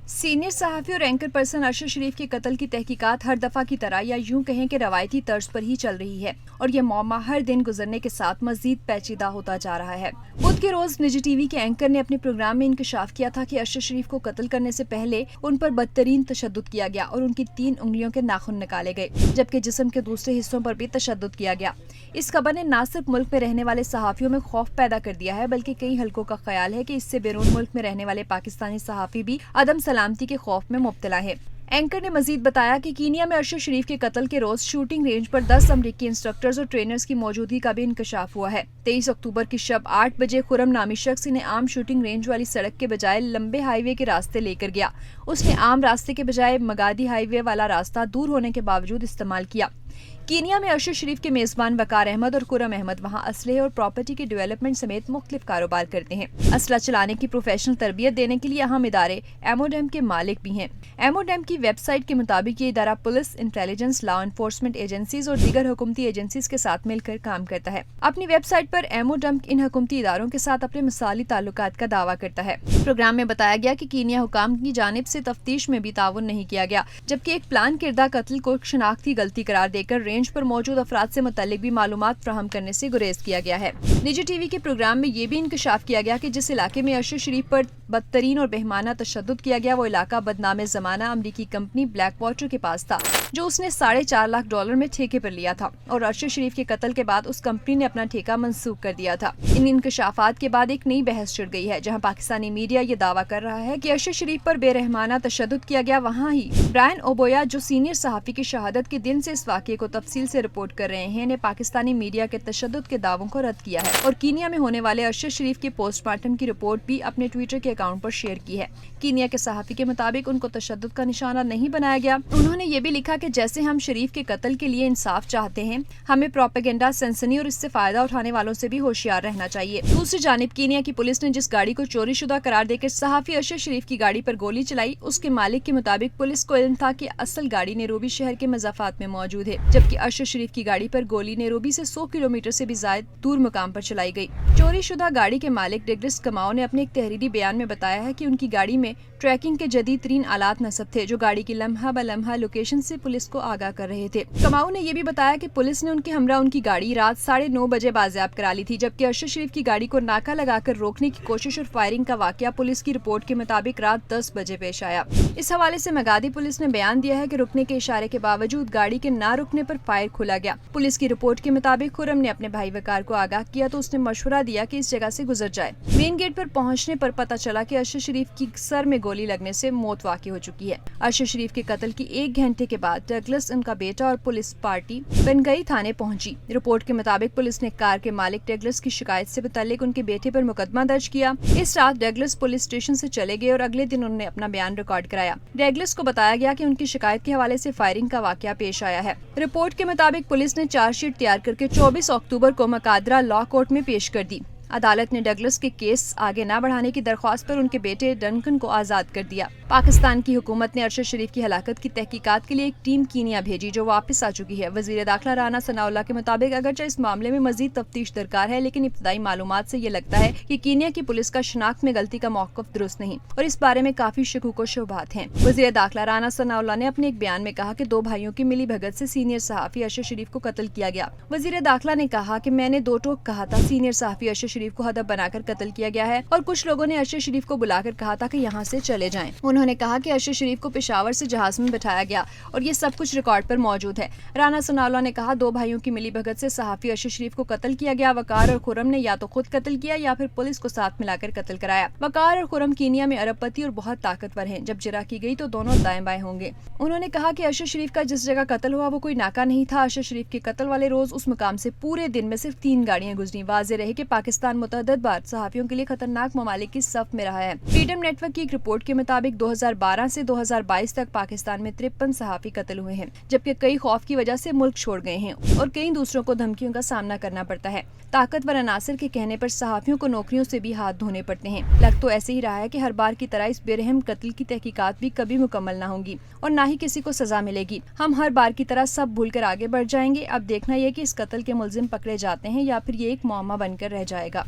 Senior सहाफ़ी और anchor person Arshad शरीफ के कत्ल की तहकीकात हर दफ़ा की तरह या यूं कहें कि रवायती तर्ज पर ही चल रही है और ये मौमा हर दिन गुजरने के साथ मजीद पेचीदा होता जा रहा है। बुध के रोज निजी टीवी के एंकर ने अपने प्रोग्राम में इंकशाफ किया था कि अरशद शरीफ को कत्ल करने से पहले उन पर बदतरीन तशद्दुद किया गया और उनकी 3 उंगलियों के नाखून निकाले गए, जबकि जिस्म के दूसरे हिस्सों पर भी तशद्दुद किया गया। इस खबर ने न सिर्फ मुल्क में रहने वाले सहाफ़ियों में खौफ पैदा कर दिया है, बल्कि कई हलकों का ख्याल है कि इससे बैरून मुल्क में रहने वाले पाकिस्तानी सहाफ़ी भी अदम सलामती के खौफ में मुब्तला है। एंकर ने मजीद बताया कि कीनिया में अरशद शरीफ के कत्ल के रोज शूटिंग रेंज पर 10 अमरीकी इंस्ट्रक्टर्स और ट्रेनर्स की मौजूदगी का भी इंकशाफ हुआ है। 23 अक्टूबर की शब 8 बजे खुरम नामी शख्स इन्हें आम शूटिंग रेंज वाली सड़क के बजाय लंबे हाईवे के रास्ते लेकर गया। उसने आम रास्ते के बजाय मगादी हाईवे वाला रास्ता दूर होने के बावजूद इस्तेमाल किया। कीनिया में अरशद शरीफ के मेजबान वकार अहमद और खुरम अहमद वहां असलहे और प्रॉपर्टी के डेवलपमेंट समेत मुख्तलिफ कारोबार करते हैं। असला चलाने की प्रोफेशनल तरबियत देने के लिए अहम इदारे एमोडेम के मालिक भी हैं। एमोडेम की वेबसाइट के मुताबिक ये इदारा police, intelligence, law enforcement agencies और दीगर हुकूमती एजेंसीज के साथ मिलकर काम करता है। अपनी वेबसाइट पर एमोडेम इन हुकूमती इदारों के साथ अपने मिसाली ताल्लुकात का दावा करता है। प्रोग्राम में बताया गया कि कीनिया हुकाम की जानिब से तफ्तीश में भी ताउन नहीं किया गया, जबकि एक प्लान किरदा कत्ल को शनाख्ती गलती करार देकर रेंज पर मौजूद अफराद से मुतल्लिक भी मालूमात फ्राहम करने से गुरेज किया गया है। निजी टीवी के प्रोग्राम में ये भी इंकशाफ किया गया कि जिस इलाके में अरशद शरीफ पर बदतरीन और बेहमाना तशद्दुद किया गया वो इलाका बदनामे ज़माना अमरीकी कंपनी ब्लैक वाटर के पास था, जो उसने $4.5 लाख में ठेके पर लिया था और अरशद शरीफ के कत्ल के बाद उस कंपनी ने अपना ठेका मंसूख कर दिया था। इन इंकशाफात के बाद एक नई बहस छिड़ गई है, जहाँ पाकिस्तानी मीडिया ये दावा कर रहा है कि अरशद शरीफ पर बेरहमाना तशद्दुद किया गया। वहाँ ही ब्रायन ओबोया, जो सीनियर सहाफ़ी की शहादत के दिन से इस वाक़े को तफसील से रिपोर्ट कर रहे हैं, ने पाकिस्तानी मीडिया के तशद्दुद के दावों को रद्द किया है और कीनिया में होने वाले अरशद शरीफ के पोस्टमार्टम की रिपोर्ट भी अपने ट्विटर के अकाउंट पर शेयर की है। कीनिया के सहाफ़ी के मुताबिक उनको तशद्दुद का निशाना नहीं बनाया गया। उन्होंने ये भी लिखा कि जैसे हम शरीफ के कत्ल के लिए इंसाफ चाहते हैं, हमें प्रोपेगेंडा, सनसनी और इससे फायदा उठाने वालों से भी होशियार रहना चाहिए। दूसरी जानिब कीनिया की पुलिस ने जिस गाड़ी को चोरी शुदा करार देकर सहाफ़ी अरशद शरीफ की गाड़ी पर गोली चलाई, उसके मालिक के मुताबिक पुलिस को इल्म था कि असल गाड़ी नैरोबी शहर के मज़ाफ़ात में मौजूद है, जबकि अरशद शरीफ की गाड़ी पर गोली नैरोबी से 100 किलोमीटर से भी ज्यादा दूर मुकाम पर चलाई गई। चोरी शुदा गाड़ी के मालिक डगलस कमाओ ने अपने एक तहरीरी बयान में बताया है कि उनकी गाड़ी में ट्रैकिंग के जदीद तरीन आलात नस्ब थे, जो गाड़ी की लम्हा ब लम्हा लोकेशन से पुलिस को आगाह कर रहे थे। कमाऊ ने यह भी बताया कि पुलिस ने उनके हमरा उनकी गाड़ी रात 9:30 बजे बाजियाब करा ली थी, जबकि अरशद शरीफ की गाड़ी को नाका लगाकर रोकने की कोशिश और फायरिंग का वाकया पुलिस की रिपोर्ट के मुताबिक रात 10 बजे पेश आया। इस हवाले से मगादी पुलिस ने बयान दिया है कि रुकने के इशारे के बावजूद गाड़ी के ना रुकने पर फायर खोला गया। पुलिस की रिपोर्ट के मुताबिक खुरम ने अपने भाई वकार को आगाह किया तो उसने मशवरा दिया कि इस जगह से गुजर जाए। मेन गेट पर पहुंचने पर पता चला कि अरशद शरीफ की सर में गोली लगने से मौत वाक़ई हो चुकी है। अरशद शरीफ के कत्ल की 1 घंटे के बाद डगलस, उनका बेटा और पुलिस पार्टी बनगई थाने पहुंची। रिपोर्ट के मुताबिक पुलिस ने कार के मालिक डगलस की शिकायत से मुताल्लिक उनके बेटे पर मुकदमा दर्ज किया। इस रात डगलस पुलिस स्टेशन से चले गए और अगले दिन उन्होंने अपना बयान रिकॉर्ड कराया। डगलस को बताया गया कि उनकी शिकायत के हवाले से फायरिंग का वाकया पेश आया है। रिपोर्ट के मुताबिक पुलिस ने चार्जशीट तैयार करके 24 अक्टूबर को मकादरा लॉ कोर्ट में पेश कर दी। अदालत ने डगलस के केस आगे न बढ़ाने की दरख्वास्त पर उनके बेटे डंकन को आज़ाद कर दिया। पाकिस्तान की हुकूमत ने अरशद शरीफ की हलाकत की तहकीकात के लिए एक टीम कीनिया भेजी, जो वापस आ चुकी है। वज़ीर दाखिला राना सनाउल्लाह के मुताबिक अगरचे इस मामले में मजीद तफ्तीश दरकार है, लेकिन इब्तदाई मालूमात से ये लगता है कि कीनिया की पुलिस का शनाख्त में गलती का मौक़िफ़ दुरुस्त नहीं और इस बारे में काफी शकूक व शुबहात हैं। वज़ीर दाखिला राना सनाउल्लाह ने अपने एक बयान में कहा कि 2 भाइयों की मिली भगत से सीनियर सहाफ़ी अरशद शरीफ को कत्ल किया गया। वज़ीर दाखिला ने कहा कि मैंने 2 टोक कहा था, सीनियर सहाफ़ी अरशद शरीफ को हदफ बनाकर कत्ल किया गया है और कुछ लोगों ने अरशद शरीफ को बुलाकर कहा था कि यहाँ से चले जाएं। उन्होंने कहा कि अरशद शरीफ को पेशावर से जहाज में बिठाया गया और ये सब कुछ रिकॉर्ड पर मौजूद है। राना सनाउल्लाह ने कहा 2 भाइयों की मिली भगत से सहाफ़ी अरशद शरीफ को कत्ल किया गया। वकार और खुरम ने या तो खुद कत्ल किया या फिर पुलिस को साथ मिलाकर कत्ल कराया। वकार और खुरम कीनिया में अरबपति और बहुत ताकतवर हैं। जब जिरा की गई तो दोनों दाएं बाएं होंगे। उन्होंने कहा कि अरशद शरीफ का जिस जगह कत्ल हुआ वो कोई नाका नहीं था। अरशद शरीफ के कत्ल वाले रोज उस मुकाम से पूरे दिन में सिर्फ 3 गाड़ियां गुजरी। वाज़े रहे कि पाकिस्तान मुतअद्दिद बार सहाफ़ियों के लिए खतरनाक ममालिक की सफ में रहा है। फ्रीडम नेटवर्क की एक रिपोर्ट के मुताबिक 2012 से 2022 तक पाकिस्तान में 53 सहाफ़ी कत्ल हुए हैं, जबकि कई खौफ की वजह से मुल्क छोड़ गए हैं और कई दूसरों को धमकियों का सामना करना पड़ता है। ताकतवर अनासर के कहने पर सहाफ़ियों को नौकरियों से भी हाथ धोने पड़ते हैं। लग तो ऐसे ही रहा है कि हर बार की तरह इस बेरहम कत्ल की तहकीकात भी कभी मुकम्मल न होंगी और न ही किसी को सजा मिलेगी। हम हर बार की तरह सब भूल कर आगे बढ़ जाएंगे। अब देखना यह कि इस कत्ल के मुलजिम पकड़े जाते हैं या फिर ये एक मुअम्मा बनकर रह जाएगा।